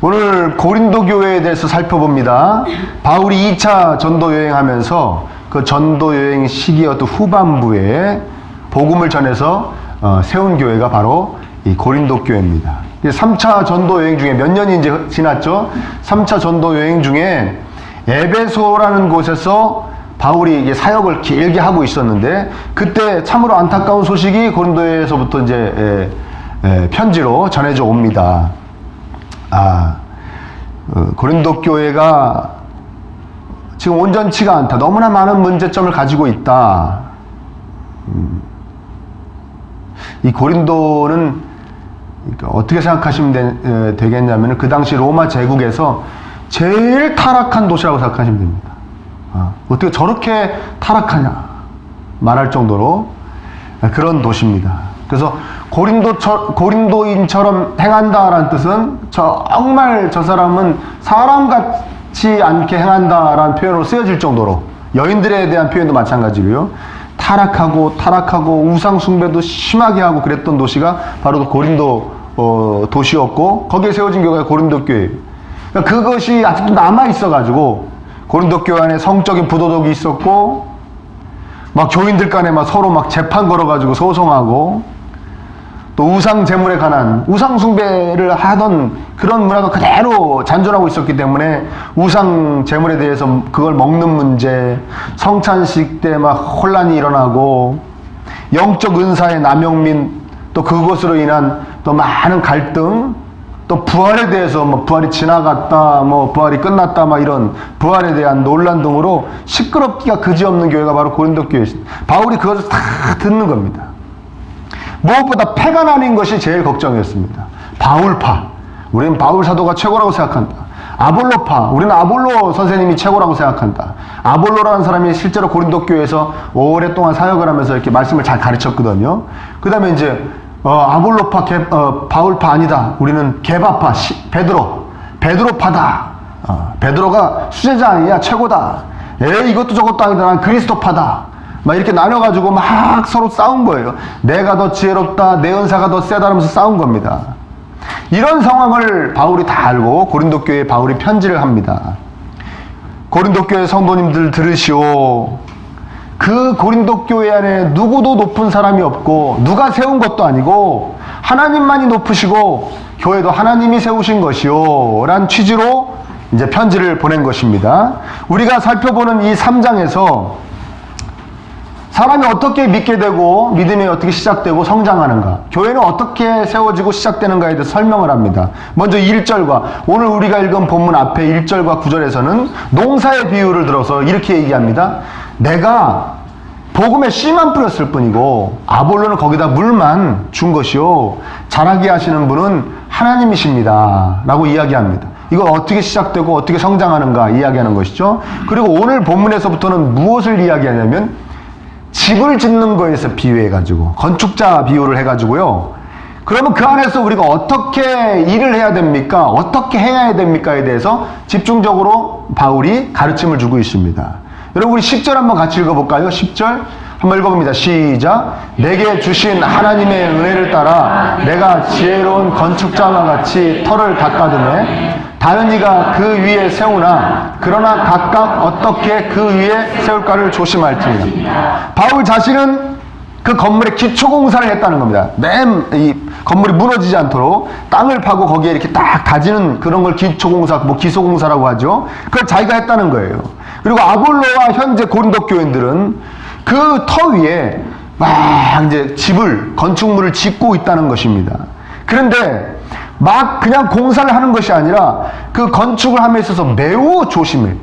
오늘 고린도 교회에 대해서 살펴봅니다. 바울이 2차 전도 여행하면서 그 전도 여행 시기 어떤 후반부에 복음을 전해서 세운 교회가 바로 이 고린도 교회입니다. 3차 전도 여행 중에 몇 년이 이제 지났죠? 3차 전도 여행 중에 에베소라는 곳에서 바울이 이게 사역을 길게 하고 있었는데, 그때 참으로 안타까운 소식이 고린도에서부터 이제 편지로 전해져 옵니다. 고린도 교회가 지금 온전치가 않다. 너무나 많은 문제점을 가지고 있다. 이 고린도는 어떻게 생각하시면 되겠냐면, 그 당시 로마 제국에서 제일 타락한 도시라고 생각하시면 됩니다. 어떻게 저렇게 타락하냐 말할 정도로 그런 도시입니다. 그래서 고린도인처럼 행한다라는 뜻은 정말 저 사람은 사람 같지 않게 행한다라는 표현으로 쓰여질 정도로, 여인들에 대한 표현도 마찬가지로요, 타락하고 우상 숭배도 심하게 하고 그랬던 도시가 바로 고린도 도시였고, 거기에 세워진 교회가 고린도 교회. 그러니까 그것이 아직도 남아 있어가지고 고린도 교회 안에 성적인 부도덕이 있었고, 막 교인들 간에 막 서로 막 재판 걸어가지고 소송하고, 또 우상 제물에 관한 우상 숭배를 하던 그런 문화가 그대로 잔존하고 있었기 때문에 우상 제물에 대해서 그걸 먹는 문제, 성찬식 때 막 혼란이 일어나고, 영적 은사의 남용 및 또 그것으로 인한 또 많은 갈등, 또 부활에 대해서 뭐 부활이 지나갔다, 뭐 부활이 끝났다, 막 이런 부활에 대한 논란 등으로 시끄럽기가 그지없는 교회가 바로 고린도 교회입니다. 바울이 그것을 다 듣는 겁니다. 무엇보다 패가 나뉜 것이 제일 걱정이었습니다. 바울파, 우리는 바울 사도가 최고라고 생각한다. 아볼로파, 우리는 아볼로 선생님이 최고라고 생각한다. 아볼로라는 사람이 실제로 고린도 교회에서 오랫동안 사역을 하면서 이렇게 말씀을 잘 가르쳤거든요. 그 다음에 이제 아볼로파, 바울파 아니다. 우리는 게바파, 베드로파다. 베드로가 수제자 아니냐, 최고다. 이것도 저것도 아니다. 난 그리스도파다. 막 이렇게 나눠가지고 막 서로 싸운 거예요. 내가 더 지혜롭다, 내 은사가 더 세다 하면서 싸운 겁니다. 이런 상황을 바울이 다 알고 고린도 교회에 바울이 편지를 합니다. 고린도 교회 성도님들 들으시오. 그 고린도 교회 안에 누구도 높은 사람이 없고, 누가 세운 것도 아니고 하나님만이 높으시고 교회도 하나님이 세우신 것이요 라는 취지로 이제 편지를 보낸 것입니다. 우리가 살펴보는 이 3장에서 사람이 어떻게 믿게 되고 믿음이 어떻게 시작되고 성장하는가, 교회는 어떻게 세워지고 시작되는가에 대해서 설명을 합니다. 먼저 1절과 오늘 우리가 읽은 본문 앞에 1절과 9절에서는 농사의 비유를 들어서 이렇게 얘기합니다. 내가 복음에 씨만 뿌렸을 뿐이고 아볼로는 거기다 물만 준 것이요 자라게 하시는 분은 하나님이십니다 라고 이야기합니다. 이거 어떻게 시작되고 어떻게 성장하는가 이야기하는 것이죠. 그리고 오늘 본문에서부터는 무엇을 이야기하냐면 집을 짓는 거에서 비유해가지고, 건축자 비유를 해가지고요. 그러면 그 안에서 우리가 어떻게 일을 해야 됩니까? 어떻게 해야 됩니까에 대해서 집중적으로 바울이 가르침을 주고 있습니다. 여러분, 우리 10절 한번 같이 읽어볼까요? 10절 한번 읽어봅니다. 시작. 내게 주신 하나님의 은혜를 따라 내가 지혜로운 건축자와 같이 터를 닦아두매 다른 이가 그 위에 세우나 그러나 각각 어떻게 그 위에 세울까를 조심할지니라. 바울 자신은 그 건물에 기초공사를 했다는 겁니다. 이 건물이 무너지지 않도록 땅을 파고 거기에 이렇게 딱 다지는 그런 걸 기초공사, 뭐 기소공사라고 하죠. 그걸 자기가 했다는 거예요. 그리고 아볼로와 현재 고린도 교인들은 그 터 위에 막 이제 건축물을 짓고 있다는 것입니다. 그런데 막 그냥 공사를 하는 것이 아니라 그 건축을 함에 있어서 매우 조심해.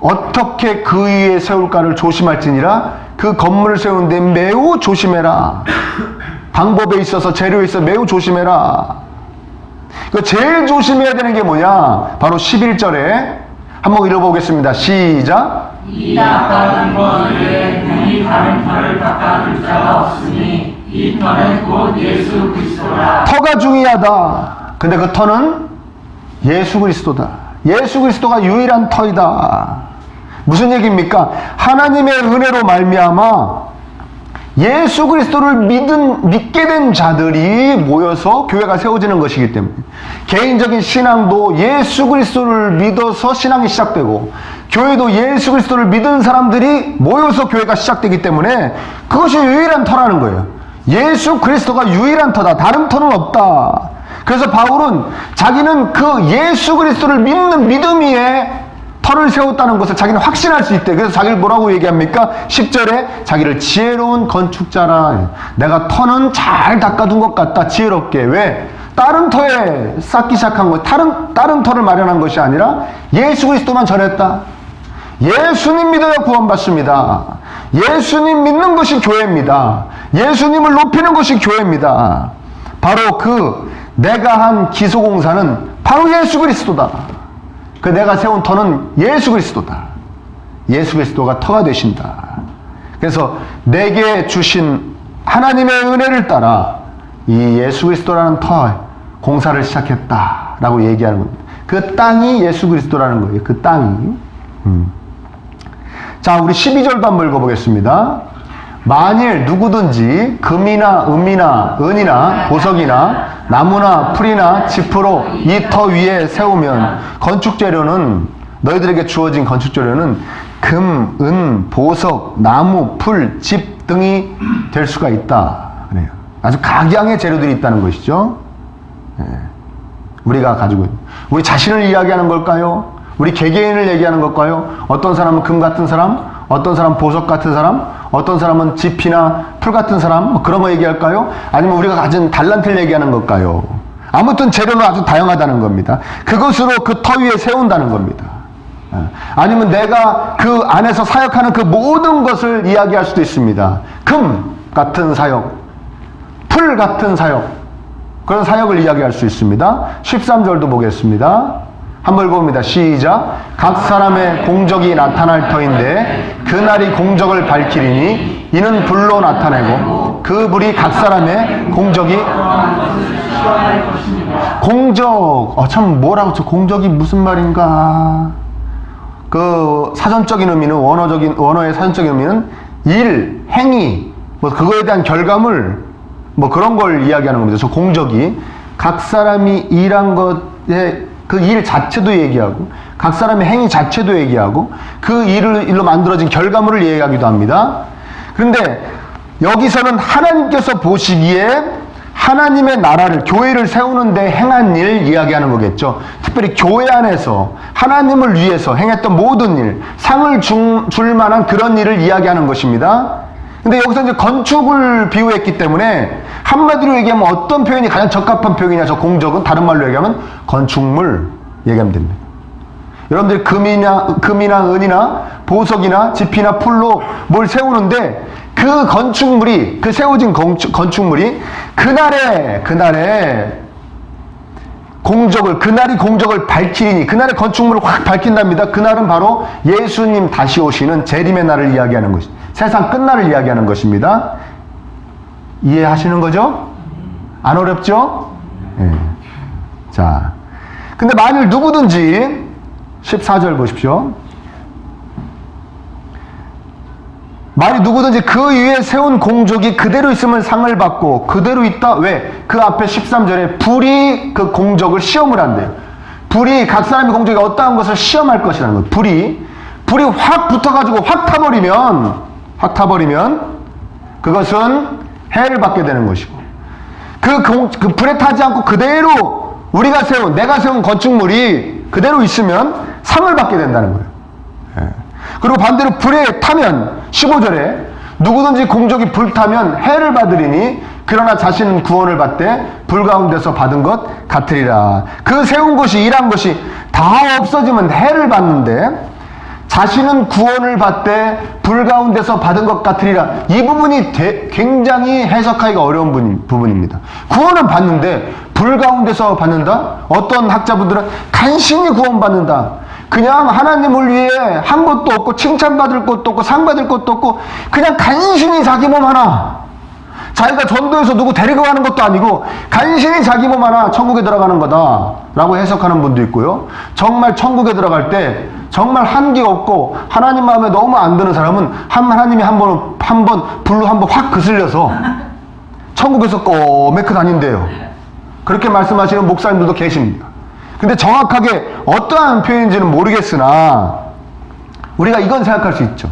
어떻게 그 위에 세울까를 조심할지니라. 그 건물을 세우는데 매우 조심해라. 방법에 있어서 재료에 있어서 매우 조심해라. 제일 조심해야 되는 게 뭐냐? 바로 11절에 한번 읽어보겠습니다. 시작. 이 닦아둔 것을 눈이 다른 터를 닦아줄 자가 없으니 이 터는 곧 예수 그리스도라. 터가 중요하다. 근데 그 터는 예수 그리스도다. 예수 그리스도가 유일한 터이다. 무슨 얘기입니까? 하나님의 은혜로 말미암아 예수 그리스도를 믿게 된 자들이 모여서 교회가 세워지는 것이기 때문에, 개인적인 신앙도 예수 그리스도를 믿어서 신앙이 시작되고, 교회도 예수 그리스도를 믿은 사람들이 모여서 교회가 시작되기 때문에 그것이 유일한 터라는 거예요. 예수 그리스도가 유일한 터다. 다른 터는 없다. 그래서 바울은 자기는 그 예수 그리스도를 믿는 믿음 위에 터를 세웠다는 것을 자기는 확신할 수 있대. 그래서 자기를 뭐라고 얘기합니까? 10절에 자기를 지혜로운 건축자라. 내가 터는 잘 닦아둔 것 같다. 지혜롭게. 왜? 다른 터에 쌓기 시작한 것, 다른 터를 마련한 것이 아니라 예수 그리스도만 전했다. 예수님 믿어야 구원받습니다. 예수님 믿는 것이 교회입니다. 예수님을 높이는 것이 교회입니다. 바로 내가 한 기소공사는 바로 예수 그리스도다. 내가 세운 터는 예수 그리스도다. 예수 그리스도가 터가 되신다. 그래서 내게 주신 하나님의 은혜를 따라 이 예수 그리스도라는 터 공사를 시작했다라고 얘기하는 겁니다. 그 땅이 예수 그리스도라는 거예요. 그 땅이. 자, 우리 12절도 한번 읽어보겠습니다. 만일 누구든지 금이나 은이나 보석이나 나무나 풀이나 짚으로 이 터 위에 세우면 건축재료는, 너희들에게 주어진 건축재료는 금, 은, 보석, 나무, 풀, 집 등이 될 수가 있다. 그래요. 아주 각양의 재료들이 있다는 것이죠. 네. 우리가 가지고 있는, 우리 자신을 이야기하는 걸까요? 우리 개개인을 얘기하는 걸까요? 어떤 사람은 금 같은 사람, 어떤 사람은 보석 같은 사람, 어떤 사람은 짚이나 풀 같은 사람, 뭐 그런 거 얘기할까요? 아니면 우리가 가진 달란트를 얘기하는 걸까요? 아무튼 재료는 아주 다양하다는 겁니다. 그것으로 그 터 위에 세운다는 겁니다. 아니면 내가 그 안에서 사역하는 그 모든 것을 이야기할 수도 있습니다. 금 같은 사역, 풀 같은 사역, 그런 사역을 이야기할 수 있습니다. 13절도 보겠습니다. 한번 읽어봅니다. 시작. 각 사람의 공적이 나타날 터인데 그날이 공적을 밝히리니 이는 불로 나타내고 그 불이 각 사람의 공적이 공적, 참 뭐라고 저 공적이 무슨 말인가? 그 사전적인 의미는, 원어의 사전적인 의미는 일, 행위, 뭐 그거에 대한 결과물, 뭐 그런 걸 이야기하는 겁니다. 저 공적이 각 사람이 일한 것에 그 일 자체도 얘기하고, 각 사람의 행위 자체도 얘기하고, 그 일로 만들어진 결과물을 얘기하기도 합니다. 그런데 여기서는 하나님께서 보시기에 하나님의 나라를, 교회를 세우는데 행한 일 이야기하는 거겠죠. 특별히 교회 안에서 하나님을 위해서 행했던 모든 일, 상을 줄 만한 그런 일을 이야기하는 것입니다. 근데 여기서 이제 건축을 비유했기 때문에 한마디로 얘기하면 어떤 표현이 가장 적합한 표현이냐, 저 공적은 다른 말로 얘기하면 건축물 얘기하면 됩니다. 여러분들이 금이나 은이나 보석이나 짚이나 풀로 뭘 세우는데 그 건축물이, 그 세워진 건축물이 그날의 공적을, 그날이 공적을 밝히니, 그날의 건축물을 확 밝힌답니다. 그날은 바로 예수님 다시 오시는 재림의 날을 이야기하는 것입니다. 세상 끝날을 이야기하는 것입니다. 이해하시는 거죠? 안 어렵죠? 네. 자, 근데 만일 누구든지 14절 보십시오. 만일 누구든지 그 위에 세운 공적이 그대로 있으면 상을 받고, 그대로 있다? 왜? 그 앞에 13절에 불이 그 공적을 시험을 한대요. 불이 각 사람의 공적이 어떠한 것을 시험할 것이라는 거예요. 불이 확 붙어가지고 확 타버리면 그것은 해를 받게 되는 것이고, 그 불에 타지 않고 그대로 내가 세운 건축물이 그대로 있으면 상을 받게 된다는 거예요. 예. 그리고 반대로 불에 타면 15절에 누구든지 공적이 불타면 해를 받으리니 그러나 자신은 구원을 받되 불 가운데서 받은 것 같으리라. 그 세운 것이, 일한 것이 다 없어지면 해를 받는데 자신은 구원을 받되 불 가운데서 받은 것 같으리라. 이 부분이 굉장히 해석하기가 어려운 부분입니다. 구원은 받는데 불 가운데서 받는다? 어떤 학자분들은 간신히 구원받는다. 그냥 하나님을 위해 한 것도 없고 칭찬받을 것도 없고 상 받을 것도 없고 그냥 간신히 자기 몸 하나, 자기가 전도해서 누구 데리고 가는 것도 아니고 간신히 자기 몸 하나 천국에 들어가는 거다라고 해석하는 분도 있고요. 정말 천국에 들어갈 때 정말 한계 없고 하나님 마음에 너무 안 드는 사람은 하나님이 한 번 불로 한 번 확 그슬려서 천국에서 꼬매크 다닌대요. 그렇게 말씀하시는 목사님들도 계십니다. 근데 정확하게 어떠한 표현인지는 모르겠으나 우리가 이건 생각할 수 있죠.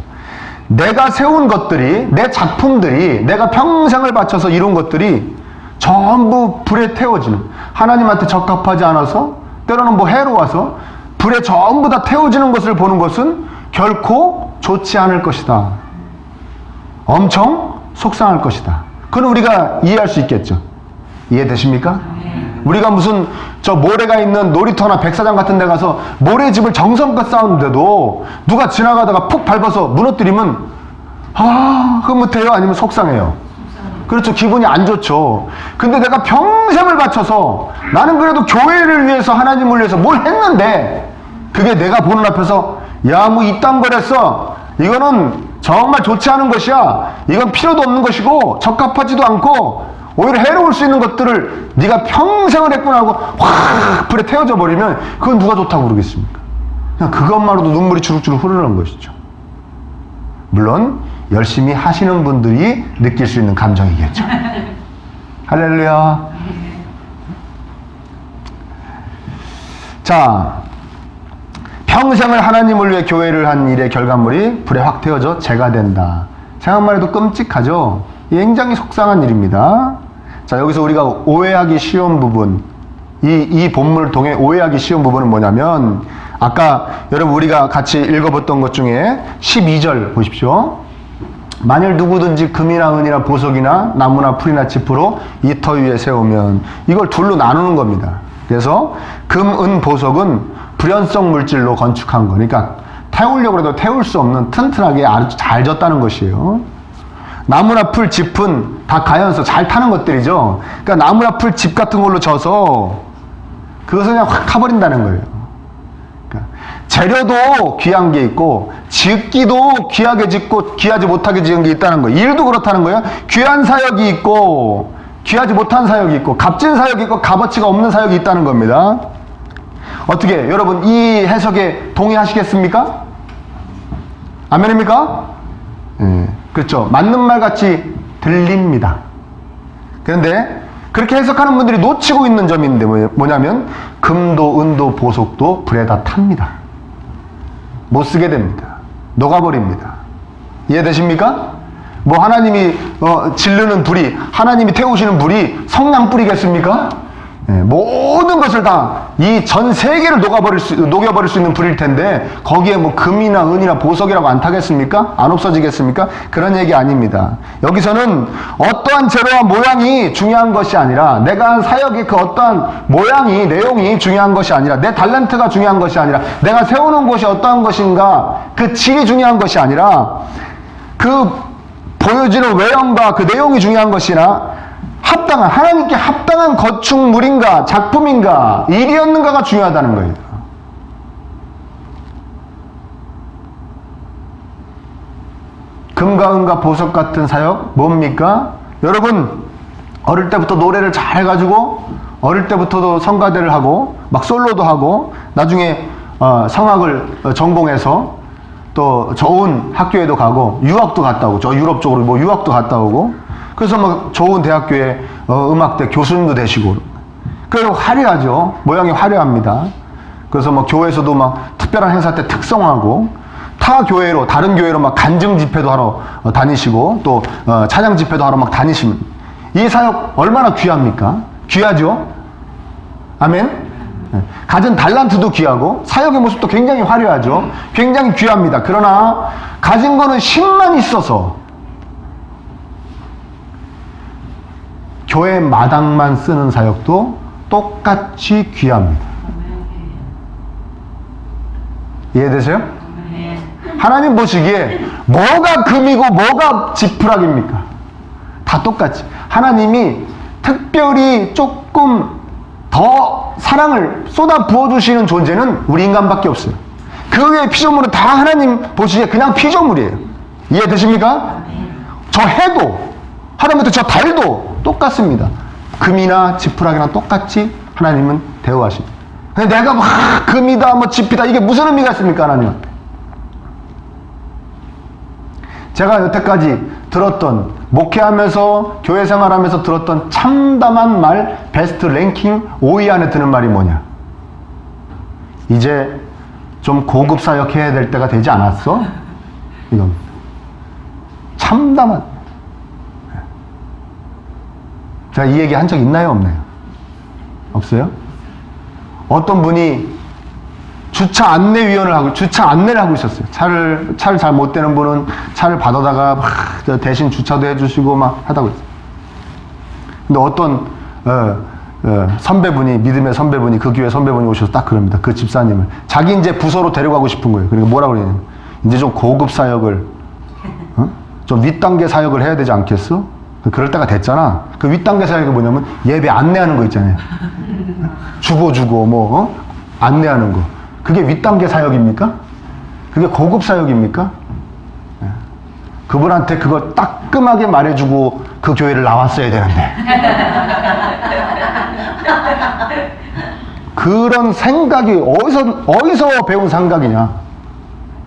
내가 세운 것들이, 내 작품들이, 내가 평생을 바쳐서 이룬 것들이 전부 불에 태워지는, 하나님한테 적합하지 않아서 때로는 뭐 해로워서 불에 전부 다 태워지는 것을 보는 것은 결코 좋지 않을 것이다. 엄청 속상할 것이다. 그건 우리가 이해할 수 있겠죠. 이해되십니까? 우리가 무슨 저 모래가 있는 놀이터나 백사장 같은 데 가서 모래집을 정성껏 쌓았는데도 누가 지나가다가 푹 밟아서 무너뜨리면 흐뭇해요? 아니면 속상해요? 그렇죠. 기분이 안 좋죠. 근데 내가 평생을 바쳐서 나는 그래도 교회를 위해서 하나님을 위해서 뭘 했는데 그게 내가 보는 앞에서 야 뭐 이딴 거랬어. 이거는 정말 좋지 않은 것이야. 이건 필요도 없는 것이고 적합하지도 않고 오히려 해로울 수 있는 것들을 네가 평생을 했구나 하고 확 불에 태워져 버리면 그건 누가 좋다고 그러겠습니까? 그냥 그것만으로도 눈물이 주룩주룩 흐르는 것이죠. 물론 열심히 하시는 분들이 느낄 수 있는 감정이겠죠. 할렐루야. 자, 평생을 하나님을 위해 교회를 한 일의 결과물이 불에 확 태워져 재가 된다. 생각만 해도 끔찍하죠. 굉장히 속상한 일입니다. 자, 여기서 우리가 오해하기 쉬운 부분, 이 본문을 통해 오해하기 쉬운 부분은 뭐냐면 아까 여러분 우리가 같이 읽어봤던 것 중에 12절 보십시오. 만일 누구든지 금이나 은이나 보석이나 나무나 풀이나 짚으로 이 터 위에 세우면, 이걸 둘로 나누는 겁니다. 그래서 금, 은, 보석은 불연성 물질로 건축한 거. 그러니까 태우려고 해도 태울 수 없는 튼튼하게 아주 잘 졌다는 것이에요. 나무나 풀, 짚은 다 가연서 잘 타는 것들이죠. 그러니까 나무나 풀, 짚 같은 걸로 져서 그것을 그냥 확 타버린다는 거예요. 그러니까 재료도 귀한 게 있고 짓기도 귀하게 짓고 귀하지 못하게 지은 게 있다는 거예요. 일도 그렇다는 거예요. 귀한 사역이 있고 귀하지 못한 사역이 있고 값진 사역이 있고 값어치가 없는 사역이 있다는 겁니다. 어떻게 여러분 이 해석에 동의하시겠습니까? 아멘입니까? 그렇죠. 맞는 말 같이 들립니다. 그런데 그렇게 해석하는 분들이 놓치고 있는 점이 있는데 뭐냐면 금도 은도 보석도 불에 다 탑니다. 못 쓰게 됩니다. 녹아버립니다. 이해되십니까? 뭐 하나님이 질르는 불이, 하나님이 태우시는 불이 성냥불이겠습니까? 모든 것을 다 이 전 세계를 녹여버릴 수 있는 불일 텐데 거기에 뭐 금이나 은이나 보석이라고 안 타겠습니까? 안 없어지겠습니까? 그런 얘기 아닙니다. 여기서는 어떠한 재료와 모양이 중요한 것이 아니라, 내가 한 사역이 그 어떠한 모양이, 내용이 중요한 것이 아니라, 내 탤런트가 중요한 것이 아니라, 내가 세우는 곳이 어떠한 것인가, 그 질이 중요한 것이 아니라 그 보여지는 외형과 그 내용이 중요한 것이나, 합당한, 하나님께 합당한 건축물인가 작품인가 일이었는가가 중요하다는 거예요. 금과 은과 보석 같은 사역 뭡니까? 여러분 어릴 때부터 노래를 잘 해가지고 어릴 때부터도 성가대를 하고 막 솔로도 하고 나중에 성악을 전공해서 또 좋은 학교에도 가고 유학도 갔다 오고, 저 유럽 쪽으로 뭐 유학도 갔다 오고, 그래서 막 좋은 대학교에 음악대 교수님도 되시고, 그리고 화려하죠. 모양이 화려합니다. 그래서 뭐 교회에서도 막 특별한 행사 때 특성하고, 타 교회로, 다른 교회로 막 간증 집회도 하러 다니시고, 또 찬양 집회도 하러 막 다니시면, 이 사역 얼마나 귀합니까? 귀하죠? 아멘? 가진 달란트도 귀하고 사역의 모습도 굉장히 화려하죠. 굉장히 귀합니다. 그러나 가진 거는 힘만 있어서 교회 마당만 쓰는 사역도 똑같이 귀합니다. 이해되세요? 하나님 보시기에 뭐가 금이고 뭐가 지푸라기입니까? 다 똑같이. 하나님이 특별히 조금 더 사랑을 쏟아 부어주시는 존재는 우리 인간밖에 없어요. 그 외의 피조물은 다 하나님 보시기에 그냥 피조물이에요. 이해되십니까? 저 해도 하다못해 저 달도 똑같습니다. 금이나 지푸라기나 똑같이 하나님은 대우하십니다. 근데 내가 막 금이다 뭐 지피다 이게 무슨 의미가 있습니까 하나님한테? 제가 여태까지 들었던 목회하면서 교회 생활하면서 들었던 참담한 말 베스트 랭킹 5위 안에 드는 말이 뭐냐? 이제 좀 고급 사역해야 될 때가 되지 않았어? 이건 참담한. 제가 이 얘기 한 적 있나요 없나요? 없어요? 어떤 분이 주차 안내위원을 하고 주차 안내를 하고 있었어요. 차를 잘 못 대는 분은 차를 받아다가 막 대신 주차도 해주시고 막 하다고 했어요. 근데 어떤 선배분이 믿음의 선배분이 그 교회 선배분이 오셔서 딱 그럽니다. 그 집사님을 자기 이제 부서로 데려가고 싶은 거예요. 그러니까 뭐라고 그러냐면 이제 좀 고급 사역을 좀 윗단계 사역을 해야 되지 않겠어? 그럴 때가 됐잖아. 그 윗단계 사역이 뭐냐면 예배 안내하는 거 있잖아요. 주보 주고 뭐 안내하는 거. 그게 윗단계 사역입니까? 그게 고급 사역입니까? 그분한테 그거 따끔하게 말해주고 그 교회를 나왔어야 되는데 그런 생각이 어디서 배운 생각이냐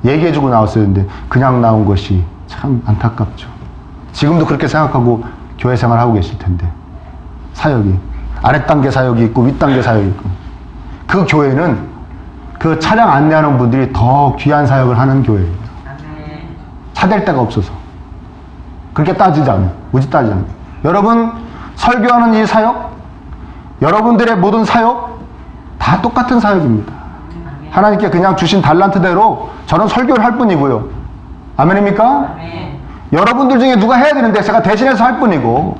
얘기해주고 나왔어야 되는데 그냥 나온 것이 참 안타깝죠. 지금도 그렇게 생각하고 교회 생활하고 계실 텐데 사역이 아랫단계 사역이 있고 윗단계 사역이 있고 그 교회는 그 차량 안내하는 분들이 더 귀한 사역을 하는 교회예요. 차댈 데가 없어서. 그렇게 따지지 않아요. 오직 따지지 않아요. 여러분 설교하는 이 사역, 여러분들의 모든 사역 다 똑같은 사역입니다. 하나님께 그냥 주신 달란트대로 저는 설교를 할 뿐이고요. 아멘입니까? 아멘. 여러분들 중에 누가 해야 되는데 제가 대신해서 할 뿐이고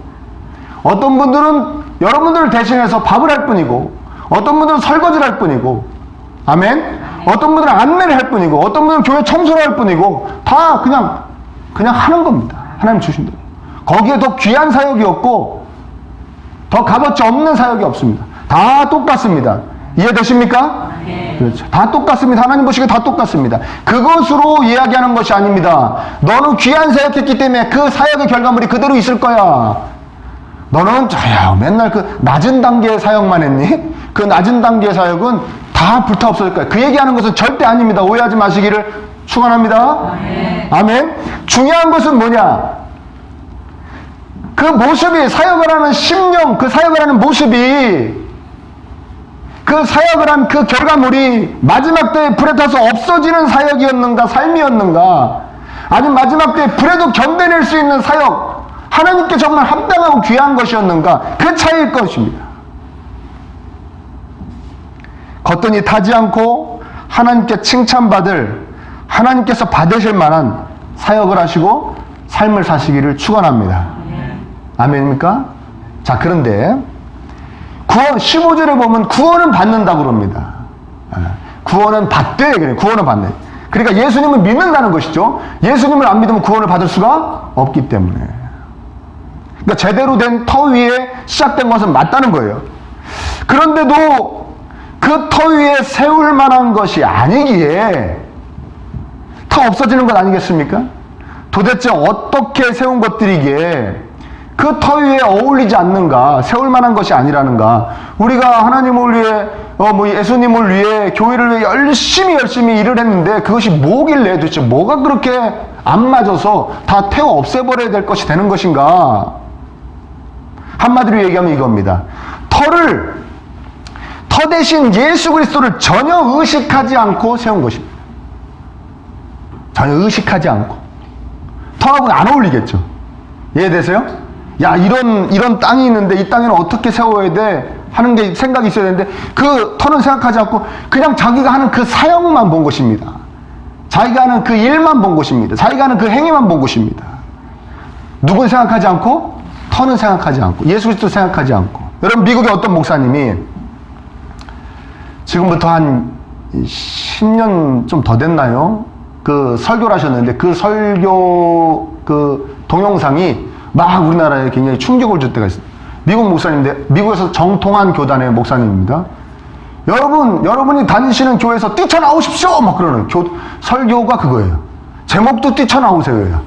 어떤 분들은 여러분들을 대신해서 밥을 할 뿐이고 어떤 분들은 설거지를 할 뿐이고 아멘? 어떤 분들은 안내를 할 뿐이고 어떤 분들은 교회 청소를 할 뿐이고 다 그냥 하는 겁니다. 하나님 주신 대로. 거기에 더 귀한 사역이 없고 더 값어치 없는 사역이 없습니다. 다 똑같습니다. 이해되십니까? 네. 그렇죠. 다 똑같습니다. 하나님 보시기에 다 똑같습니다. 그것으로 이야기하는 것이 아닙니다. 너는 귀한 사역했기 때문에 그 사역의 결과물이 그대로 있을 거야. 너는 맨날 그 낮은 단계의 사역만 했니? 그 낮은 단계의 사역은 다 불타 없어질 거야. 그 얘기하는 것은 절대 아닙니다. 오해하지 마시기를 축원합니다. 아멘. 중요한 것은 뭐냐? 그 모습이 사역을 하는 심령, 그 사역을 하는 모습이 그 사역을 한 그 결과물이 마지막 때에 불에 타서 없어지는 사역이었는가 삶이었는가 아니면 마지막 때에 불에도 견뎌낼 수 있는 사역 하나님께 정말 합당하고 귀한 것이었는가 그 차이일 것입니다. 겉돈이 타지 않고 하나님께 칭찬받을 하나님께서 받으실 만한 사역을 하시고 삶을 사시기를 축원합니다. 아멘입니까? 자 그런데 구원 15절에 보면 구원은 받는다고 그럽니다. 구원은 받되 그래요. 구원은 받네. 그러니까 예수님을 믿는다는 것이죠. 예수님을 안 믿으면 구원을 받을 수가 없기 때문에. 그러니까 제대로 된 터 위에 시작된 것은 맞다는 거예요. 그런데도 그 터 위에 세울 만한 것이 아니기에 다 없어지는 것 아니겠습니까? 도대체 어떻게 세운 것들이기에 그 터 위에 어울리지 않는가, 세울 만한 것이 아니라는가. 우리가 하나님을 위해, 예수님을 위해, 교회를 위해 열심히 일을 했는데 그것이 뭐길래 도대체 뭐가 그렇게 안 맞아서 다 태워 없애버려야 될 것이 되는 것인가. 한마디로 얘기하면 이겁니다. 터 대신 예수 그리스도를 전혀 의식하지 않고 세운 것입니다. 전혀 의식하지 않고. 터하고는 안 어울리겠죠. 이해되세요? 야, 이런 땅이 있는데 이 땅에는 어떻게 세워야 돼? 하는 게 생각이 있어야 되는데 그 터는 생각하지 않고 그냥 자기가 하는 그 사역만 본 것입니다. 자기가 하는 그 일만 본 것입니다. 자기가 하는 그 행위만 본 것입니다. 누군 생각하지 않고 터는 생각하지 않고 예수 그리스도 생각하지 않고. 여러분 미국의 어떤 목사님이 지금부터 한 10년 좀 더 됐나요? 그 설교를 하셨는데 그 설교 그 동영상이 막 우리나라에 굉장히 충격을 줄 때가 있어요. 미국 목사님인데 미국에서 정통한 교단의 목사님입니다. 여러분이 다니시는 교회에서 뛰쳐나오십시오! 막 그러는 설교가 그거예요. 제목도 뛰쳐나오세요예요.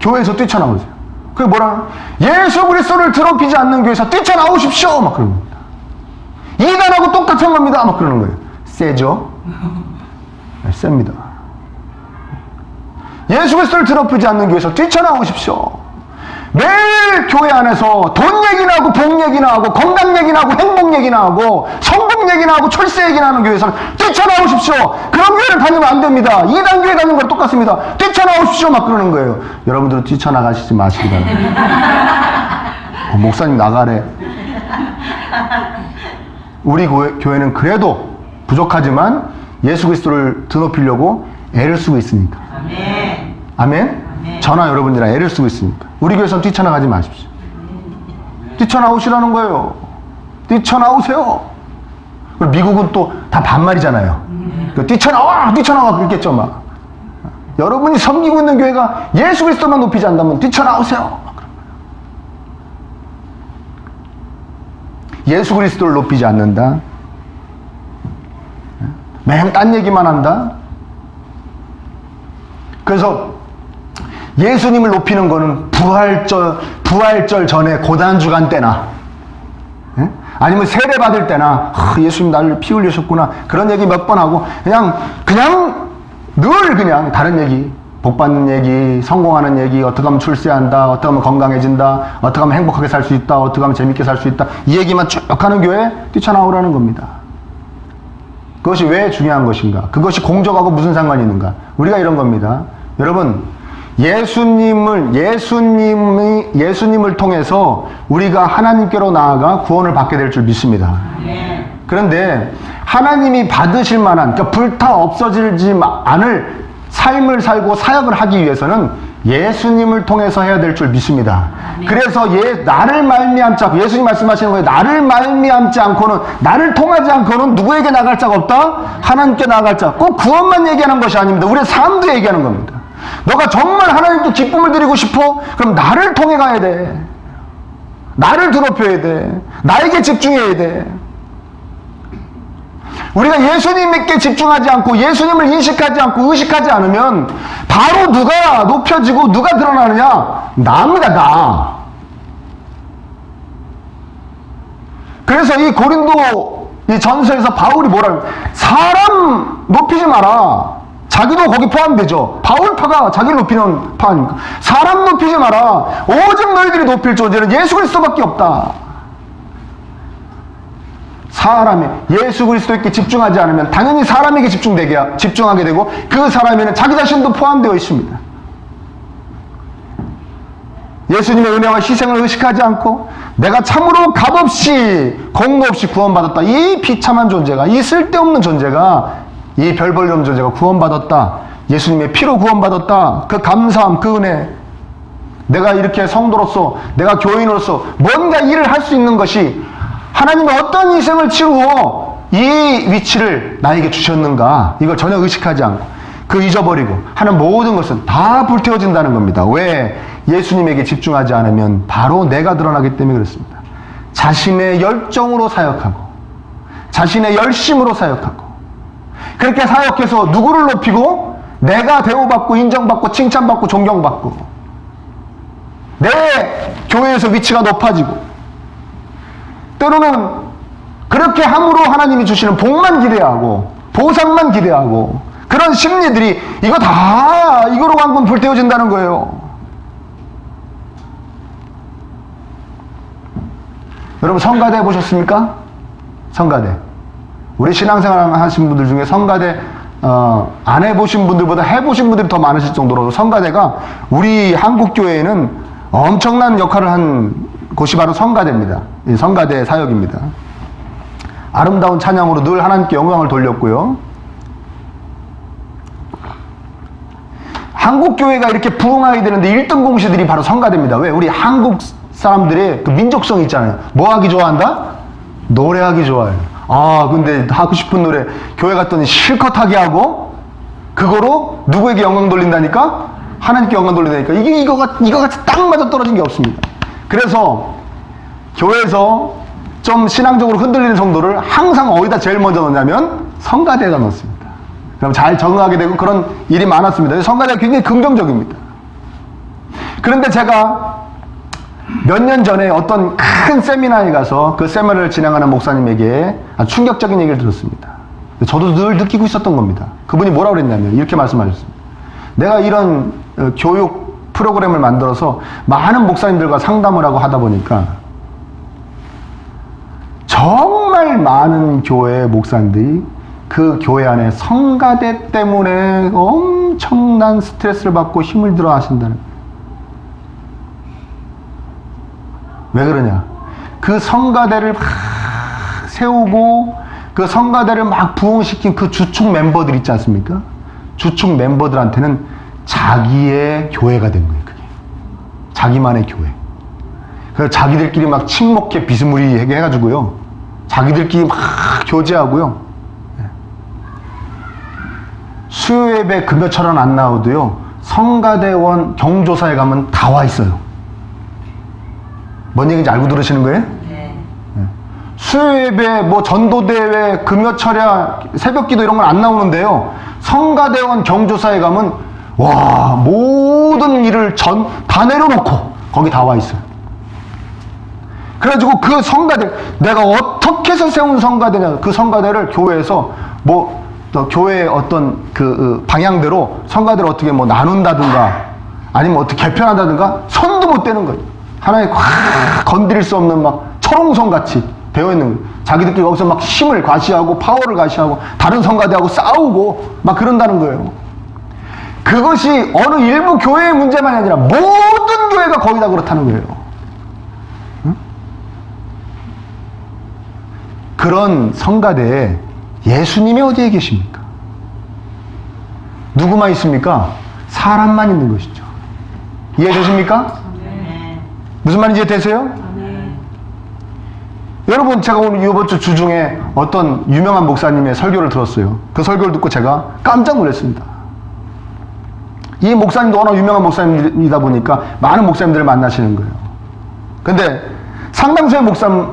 교회에서 뛰쳐나오세요. 그게 뭐라? 예수 그리스도를 더럽히지 않는 교회에서 뛰쳐나오십시오! 막 그러는 겁니다. 이단하고 똑같은 겁니다! 막 그러는 거예요. 세죠? 네, 셉니다. 예수 그리스도를 더럽히지 않는 교회에서 뛰쳐나오십시오. 매일 교회 안에서 돈 얘기나 하고 복 얘기나 하고 건강 얘기나 하고 행복 얘기나 하고 성공 얘기나 하고 철새 얘기나 하는 교회에서 뛰쳐나오십시오. 그런 교회를 다니면 안 됩니다. 이단 교회 다니는 거랑 똑같습니다. 뛰쳐나오십시오 막 그러는 거예요. 여러분들은 뛰쳐나가시지 마시기 바랍니다. 목사님 나가래. 우리 교회는 그래도 부족하지만 예수 그리스도를 드높이려고 애를 쓰고 있으니까. 아멘. 아멘? 저나 여러분들이랑 애를 쓰고 있으니까. 우리 교회에서는 뛰쳐나가지 마십시오. 뛰쳐나오시라는 거예요. 뛰쳐나오세요. 그리고 미국은 또 다 반말이잖아요. 뛰쳐나와! 뛰쳐나와! 그랬겠죠, 막. 여러분이 섬기고 있는 교회가 예수 그리스도만 높이지 않는다면 뛰쳐나오세요. 예수 그리스도를 높이지 않는다. 매일 딴 얘기만 한다. 그래서 예수님을 높이는 거는 부활절 전에 고단주간 때나, 예? 아니면 세례 받을 때나, 예수님 나를 피 흘리셨구나. 그런 얘기 몇 번 하고, 그냥 늘 그냥 다른 얘기, 복 받는 얘기, 성공하는 얘기, 어떻게 하면 출세한다, 어떻게 하면 건강해진다, 어떻게 하면 행복하게 살 수 있다, 어떻게 하면 재밌게 살 수 있다. 이 얘기만 쭉 하는 교회에 뛰쳐나오라는 겁니다. 그것이 왜 중요한 것인가? 그것이 공적하고 무슨 상관이 있는가? 우리가 이런 겁니다. 여러분, 예수님을 통해서 우리가 하나님께로 나아가 구원을 받게 될 줄 믿습니다. 그런데 하나님이 받으실 만한, 그러니까 불타 없어지지 않을 삶을 살고 사역을 하기 위해서는 예수님을 통해서 해야 될 줄 믿습니다. 그래서 나를 말미암지 않고, 예수님 말씀하시는 거예요. 나를 말미암지 않고는, 나를 통하지 않고는 누구에게 나갈 자가 없다? 하나님께 나갈 자. 꼭 구원만 얘기하는 것이 아닙니다. 우리의 삶도 얘기하는 겁니다. 너가 정말 하나님께 기쁨을 드리고 싶어? 그럼 나를 통해 가야 돼. 나를 드높여야 돼. 나에게 집중해야 돼. 우리가 예수님께 집중하지 않고 예수님을 인식하지 않고 의식하지 않으면 바로 누가 높여지고 누가 드러나느냐? 나입니다. 나. 그래서 이 고린도 이 전서에서 바울이 뭐라고, 사람 높이지 마라. 자기도 거기 포함되죠. 바울파가 자기를 높이는 파 아닙니까? 사람 높이지 마라. 오직 너희들이 높일 존재는 예수 그리스도밖에 없다. 사람에 예수 그리스도에게 집중하지 않으면 당연히 사람에게 집중하게 되고, 그 사람에는 자기 자신도 포함되어 있습니다. 예수님의 은혜와 희생을 의식하지 않고 내가 참으로 값없이 공로 없이 구원받았다. 이 비참한 존재가, 이 쓸데없는 존재가, 이 별 볼일 없는 존재가 구원받았다. 예수님의 피로 구원받았다. 그 감사함, 그 은혜. 내가 이렇게 성도로서, 내가 교인으로서 뭔가 일을 할 수 있는 것이, 하나님이 어떤 희생을 치루어 이 위치를 나에게 주셨는가, 이걸 전혀 의식하지 않고 그 잊어버리고 하는 모든 것은 다 불태워진다는 겁니다. 왜? 예수님에게 집중하지 않으면 바로 내가 드러나기 때문에 그렇습니다. 자신의 열정으로 사역하고 자신의 열심으로 사역하고, 그렇게 사역해서 누구를 높이고 내가 대우받고 인정받고 칭찬받고 존경받고 내 교회에서 위치가 높아지고, 때로는 그렇게 함으로 하나님이 주시는 복만 기대하고 보상만 기대하고, 그런 심리들이 이거로 한번 불태워진다는 거예요. 여러분, 성가대 해보셨습니까? 성가대. 우리 신앙생활 하신 분들 중에 성가대 안 해보신 분들보다 해보신 분들이 더 많으실 정도로 성가대가 우리 한국교회에는 엄청난 역할을 한 곳이 바로 성가대입니다. 이 성가대 사역입니다. 아름다운 찬양으로 늘 하나님께 영광을 돌렸고요. 한국교회가 이렇게 부흥하게 되는데 1등 공시들이 바로 성가대입니다. 왜? 우리 한국 사람들의 그 민족성이 있잖아요. 뭐 하기 좋아한다? 노래하기 좋아해요. 근데 하고 싶은 노래 교회 갔더니 실컷 하게 하고, 그거로 누구에게 영광 돌린다니까? 하나님께 영광 돌린다니까. 이거같이 딱 맞아 떨어진 게 없습니다. 그래서 교회에서 좀 신앙적으로 흔들리는 성도를 항상 어디다 제일 먼저 넣냐면 성가대에다 넣습니다. 그럼 잘 적응하게 되고 그런 일이 많았습니다. 성가대가 굉장히 긍정적입니다. 그런데 제가 몇 년 전에 어떤 큰 세미나에 가서 그 세미나를 진행하는 목사님에게 아주 충격적인 얘기를 들었습니다. 저도 늘 느끼고 있었던 겁니다. 그분이 뭐라고 그랬냐면 이렇게 말씀하셨습니다. 내가 이런 교육 프로그램을 만들어서 많은 목사님들과 상담을 하고 하다 보니까 정말 많은 교회 목사님들이 그 교회 안에 성가대 때문에 엄청난 스트레스를 받고 힘을 들어 하신다는 거예요. 왜 그러냐? 그 성가대를 막 세우고 그 성가대를 막 부흥시킨 그 주축 멤버들 있지 않습니까? 주축 멤버들한테는 자기의 교회가 된 거예요. 그게 자기만의 교회. 그래서 자기들끼리 막 친목회 비스무리하게 해가지고요, 자기들끼리 막 교제하고요, 수요 예배 금요철은 안 나오도요, 성가대원 경조사에 가면 다 와 있어요. 뭔 얘기인지 알고 들으시는 거예요? 네. 수요 예배, 뭐 전도대회, 금요철야, 새벽기도 이런 건 안 나오는데요, 성가대원 경조사에 가면 와, 모든 일을 다 내려놓고 거기 다 와 있어요. 그래가지고 그 성가대, 내가 어떻게 해서 세운 성가대냐, 그 성가대를 교회에서 뭐 교회의 어떤 그 방향대로 성가대를 어떻게 뭐 나눈다든가 아니면 어떻게 개편한다든가 손도 못 대는 거예요. 하나의 확 건드릴 수 없는 막 철옹성 같이 되어 있는 거예요. 자기들끼리 거기서 막 힘을 과시하고 파워를 과시하고 다른 성가대하고 싸우고 막 그런다는 거예요. 그것이 어느 일부 교회의 문제만이 아니라 모든 교회가 거의 다 그렇다는 거예요. 응? 그런 성가대에 예수님이 어디에 계십니까? 누구만 있습니까? 사람만 있는 것이죠. 이해되십니까? 네. 무슨 말인지 이해되세요? 네. 여러분, 제가 오늘 이번 주 주중에 어떤 유명한 목사님의 설교를 들었어요. 그 설교를 듣고 제가 깜짝 놀랐습니다. 이 목사님도 워낙 유명한 목사님이다 보니까 많은 목사님들을 만나시는 거예요. 근데 상당수의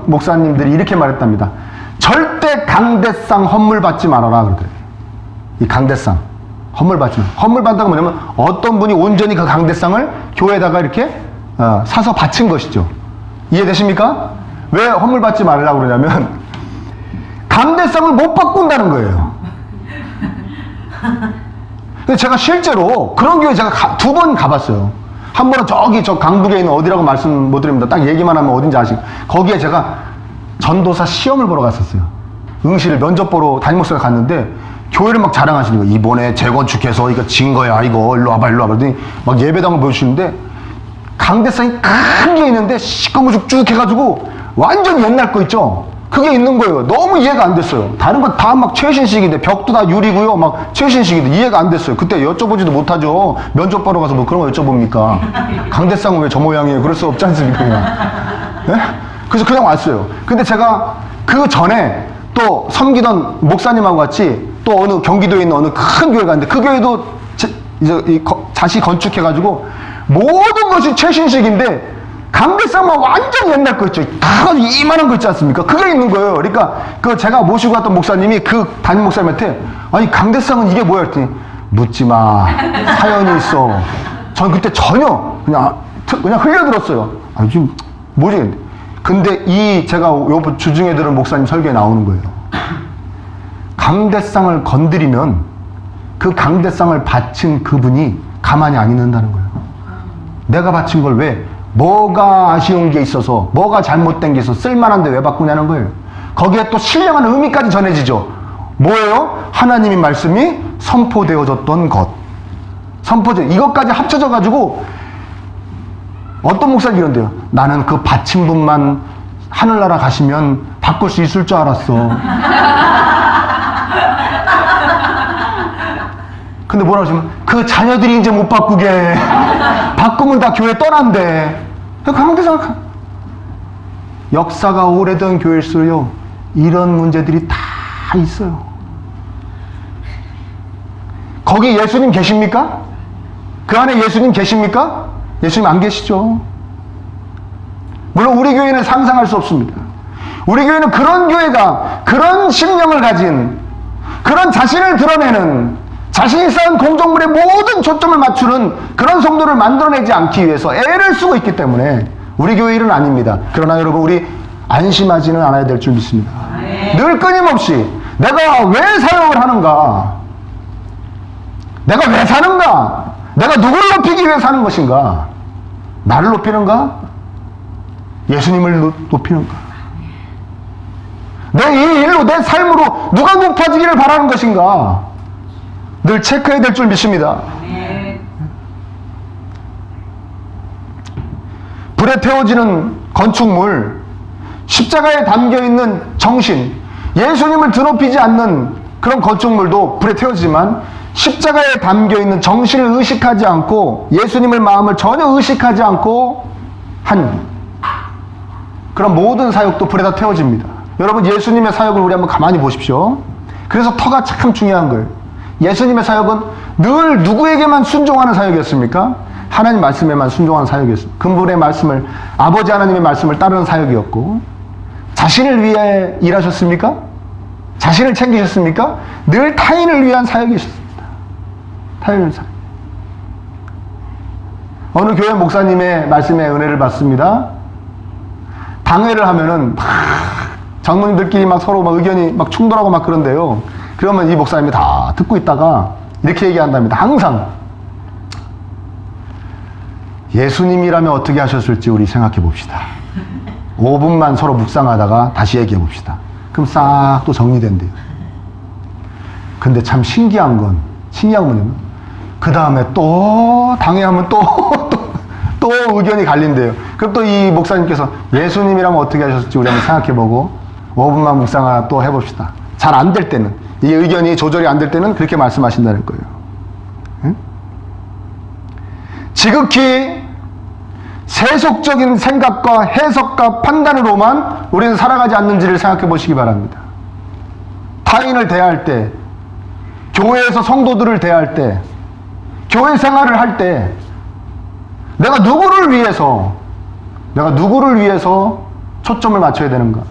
목사님들이 이렇게 말했답니다. 절대 강대상 헌물 받지 말아라 그러더래요. 이 강대상 헌물 받지 마. 헌물 받다가 뭐냐면 어떤 분이 온전히 그 강대상을 교회에다가 이렇게 사서 바친 것이죠. 이해되십니까? 왜 헌물 받지 말라고 그러냐면 강대상을 못 바꾼다는 거예요. 근데 제가 실제로 그런 교회 제가 2번 가봤어요. 한 번은 저기 저 강북에 있는 어디라고 말씀 못 드립니다. 딱 얘기만 하면 어딘지 아시고, 거기에 제가 전도사 시험을 보러 갔었어요. 응시를 면접 보러 담임 목사가 갔는데 교회를 막 자랑하시는 거예요. 이번에 재건축해서 이거 진 거야, 이거 일로 와봐 일로 와봐. 그러더니 막 예배당을 보여주시는데 강대상이 큰 게 있는데 시꺼멓죽 해가지고 완전 옛날 거 있죠. 그게 있는 거예요. 너무 이해가 안 됐어요. 다른 건 다 막 최신식인데 벽도 다 유리고요, 막 최신식인데 이해가 안 됐어요. 그때 여쭤보지도 못하죠. 면접 보러 가서 뭐 그런 거 여쭤봅니까? 강대상은 왜 저 모양이에요? 그럴 수 없지 않습니까? 네? 그래서 그냥 왔어요. 근데 제가 그 전에 또 섬기던 목사님하고 같이 또 어느 경기도에 있는 어느 큰 교회 갔는데 그 교회도 다시 건축해가지고 모든 것이 최신식인데 강대상만 완전 옛날 거 있죠. 다 이만한 거 있지 않습니까? 그게 있는 거예요. 그러니까 그 제가 모시고 갔던 목사님이 그 담임 목사님한테 아니 강대상은 이게 뭐야 했더니 묻지 마. 사연이 있어. 전 그때 전혀 그냥 흘려들었어요. 아 지금 뭐지? 근데 제가 요 주중에 들은 목사님 설교에 나오는 거예요. 강대상을 건드리면 그 강대상을 바친 그분이 가만히 안 있는다는 거예요. 내가 바친 걸 왜? 뭐가 아쉬운 게 있어서, 뭐가 잘못된 게 있어서 쓸만한데 왜 바꾸냐는 거예요. 거기에 또 신령한 의미까지 전해지죠. 뭐예요? 하나님의 말씀이 선포되어졌던 것. 이것까지 합쳐져가지고 어떤 목사님이 이런데요. 나는 그 바친 분만 하늘나라 가시면 바꿀 수 있을 줄 알았어. 근데 뭐라고 하시면 그 자녀들이 이제 못 바꾸게. 바꾸면 다 교회 떠난대. 강대상 역사가 오래된 교회일수록요 이런 문제들이 다 있어요. 거기 예수님 계십니까? 그 안에 예수님 계십니까? 예수님 안 계시죠. 물론 우리 교회는 상상할 수 없습니다. 우리 교회는 그런 교회가, 그런 심령을 가진, 그런 자신을 드러내는, 자신이 쌓은 공동물의 모든 초점을 맞추는 그런 성도를 만들어내지 않기 위해서 애를 쓰고 있기 때문에 우리 교회 일은 아닙니다. 그러나 여러분, 우리 안심하지는 않아야 될 줄 믿습니다. 늘 끊임없이 내가 왜 사역을 하는가? 내가 왜 사는가? 내가 누구를 높이기 위해 사는 것인가? 나를 높이는가? 예수님을 높이는가? 내 이 일로, 내 삶으로 누가 높아지기를 바라는 것인가? 늘 체크해야 될 줄 믿습니다. 불에 태워지는 건축물, 십자가에 담겨있는 정신, 예수님을 드높이지 않는 그런 건축물도 불에 태워지지만 십자가에 담겨있는 정신을 의식하지 않고 예수님의 마음을 전혀 의식하지 않고 한 그런 모든 사역도 불에다 태워집니다. 여러분, 예수님의 사역을 우리 한번 가만히 보십시오. 그래서 터가 참 중요한 거예요. 예수님의 사역은 늘 누구에게만 순종하는 사역이었습니까? 하나님 말씀에만 순종하는 사역이었습니다. 근본의 말씀을, 아버지 하나님의 말씀을 따르는 사역이었고, 자신을 위해 일하셨습니까? 자신을 챙기셨습니까? 늘 타인을 위한 사역이셨습니다. 타인을 사역. 어느 교회 목사님의 말씀에 은혜를 받습니다. 당회를 하면은 막 장로님들끼리 막 서로 막 의견이 막 충돌하고 막 그런데요. 그러면 이 목사님이 다 듣고 있다가 이렇게 얘기한답니다. 항상 예수님이라면 어떻게 하셨을지 우리 생각해 봅시다. 5분만 서로 묵상하다가 다시 얘기해 봅시다. 그럼 싹 또 정리된대요. 근데 참 신기한 건 뭐냐면 그 다음에 또 당회하면 또 의견이 갈린대요. 그럼 또 이 목사님께서 예수님이라면 어떻게 하셨을지 우리 한번 생각해 보고 5분만 묵상하다 또 해봅시다. 잘 안 될 때는, 이 의견이 조절이 안 될 때는 그렇게 말씀하신다는 거예요. 응? 지극히 세속적인 생각과 해석과 판단으로만 우리는 살아가지 않는지를 생각해 보시기 바랍니다. 타인을 대할 때, 교회에서 성도들을 대할 때, 교회 생활을 할 때, 내가 누구를 위해서 초점을 맞춰야 되는가?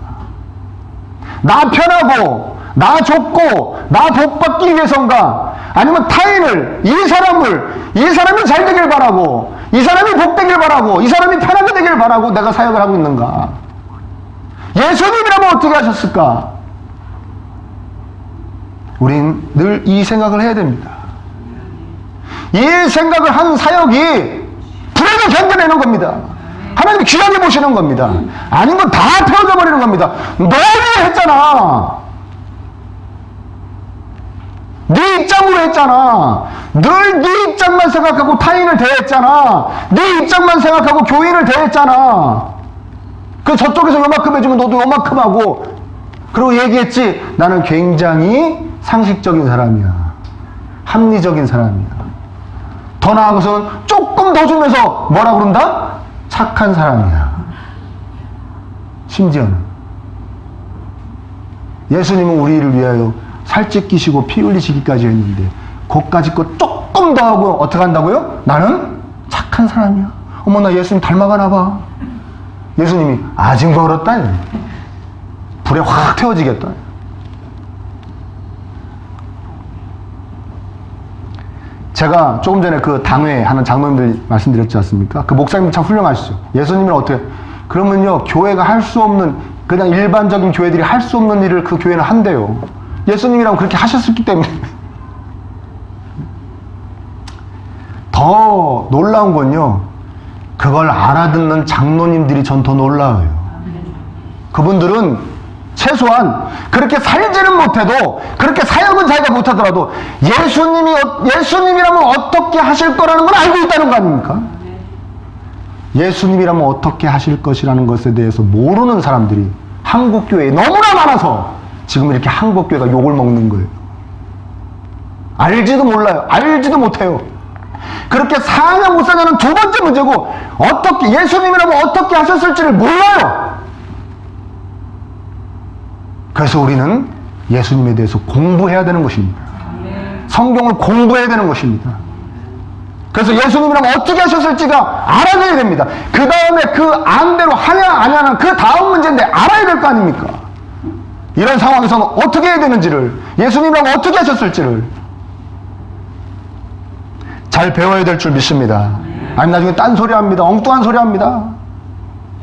나 편하고, 나 좋고, 나 복받기 위해서인가? 아니면 타인을, 이 사람이 잘 되길 바라고, 이 사람이 복되길 바라고, 이 사람이 편하게 되길 바라고 내가 사역을 하고 있는가? 예수님이라면 어떻게 하셨을까? 우린 늘 이 생각을 해야 됩니다. 이 생각을 한 사역이 불행을 견뎌내는 겁니다. 하나님이 귀하게 보시는 겁니다. 아닌 건 다 태워져 버리는 겁니다. 너무 했잖아. 네 입장으로 했잖아. 늘 네 입장만 생각하고 타인을 대했잖아. 네 입장만 생각하고 교인을 대했잖아. 그 저쪽에서 요만큼 해주면 너도 요만큼 하고, 그리고 얘기했지. 나는 굉장히 상식적인 사람이야. 합리적인 사람이야. 더 나아가서는 조금 더 주면서 뭐라 그런다? 착한 사람이야. 심지어는 예수님은 우리를 위하여 살찌 끼시고 피 흘리시기까지 했는데 그것까지 거 조금 더 하고 어떻게 한다고요? 나는 착한 사람이야. 어머, 나 예수님 닮아가나 봐. 예수님이 아직 멀었다. 불에 확 태워지겠다. 제가 조금 전에 그 당회 하는 장로님들 말씀드렸지 않습니까? 그 목사님 참 훌륭하시죠. 예수님은 어떻게, 그러면요, 교회가 할 수 없는, 그냥 일반적인 교회들이 할 수 없는 일을 그 교회는 한대요. 예수님이라면 그렇게 하셨기 때문에. 더 놀라운 건요, 그걸 알아듣는 장로님들이 전 더 놀라워요. 그분들은 최소한 그렇게 살지는 못해도, 그렇게 사역은 자기가 못하더라도 예수님이라면 어떻게 하실 거라는 걸 알고 있다는 거 아닙니까? 예수님이라면 어떻게 하실 것이라는 것에 대해서 모르는 사람들이 한국교회에 너무나 많아서 지금 이렇게 한국교회가 욕을 먹는 거예요. 알지도 몰라요. 알지도 못해요. 그렇게 사냐 못 사냐는 두 번째 문제고, 어떻게, 예수님이라면 어떻게 하셨을지를 몰라요. 그래서 우리는 예수님에 대해서 공부해야 되는 것입니다. 성경을 공부해야 되는 것입니다. 그래서 예수님이라면 어떻게 하셨을지가 알아내야 됩니다. 그 다음에 그 안대로 하냐 안 하냐는 그 다음 문제인데 알아야 될 거 아닙니까? 이런 상황에서는 어떻게 해야 되는지를, 예수님이라면 어떻게 하셨을지를 잘 배워야 될 줄 믿습니다. 아니면 나중에 딴소리 합니다. 엉뚱한 소리 합니다.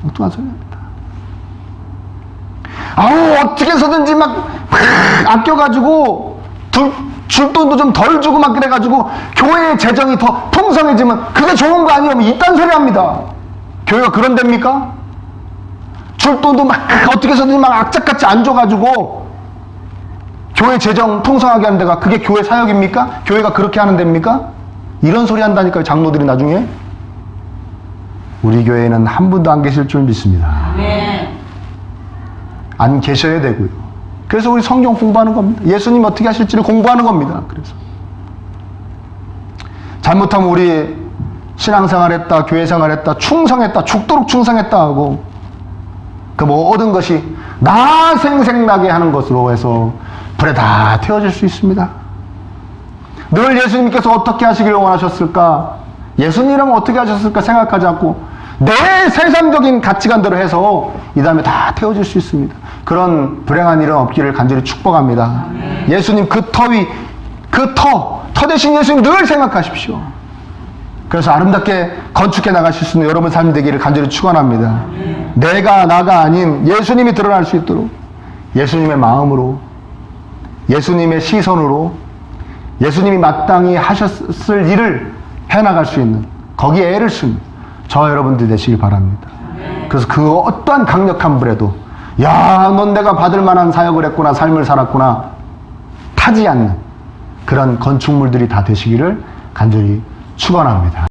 엉뚱한 소리입니다. 아우, 어떻게 해서든지 막 아껴가지고 줄 돈도 좀 덜 주고 막 그래가지고 교회의 재정이 더 풍성해지면 그게 좋은 거 아니에요? 이딴 소리 합니다. 교회가 그런 데입니까? 줄 돈도 막 어떻게 해서든지 막 악착같이 안 줘가지고 교회 재정 풍성하게 하는 데가 그게 교회 사역입니까? 교회가 그렇게 하는 데입니까? 이런 소리 한다니까요, 장로들이 나중에. 우리 교회에는 한 분도 안 계실 줄 믿습니다. 안 계셔야 되고요. 그래서 우리 성경 공부하는 겁니다. 예수님 어떻게 하실지를 공부하는 겁니다. 그래서 잘못하면 우리 신앙생활했다, 교회생활했다, 충성했다, 죽도록 충성했다 하고 그 모든 것이 나 생생나게 하는 것으로 해서 불에 다 태워질 수 있습니다. 늘 예수님께서 어떻게 하시기를 원하셨을까? 예수님이라면 어떻게 하셨을까 생각하지 않고 내 세상적인 가치관대로 해서 이 다음에 다 태워질 수 있습니다. 그런 불행한 일은 없기를 간절히 축복합니다. 예수님 그 터 대신 예수님 늘 생각하십시오. 그래서 아름답게 건축해 나가실 수 있는 여러분 삶이 되기를 간절히 축원합니다. 내가 나가 아닌 예수님이 드러날 수 있도록 예수님의 마음으로, 예수님의 시선으로, 예수님이 마땅히 하셨을 일을 해나갈 수 있는, 거기에 애를 쓰는 저와 여러분들이 되시길 바랍니다. 그래서 그 어떠한 강력한 불에도 야, 넌 내가 받을 만한 사역을 했구나, 삶을 살았구나 타지 않는 그런 건축물들이 다 되시기를 간절히 축원합니다.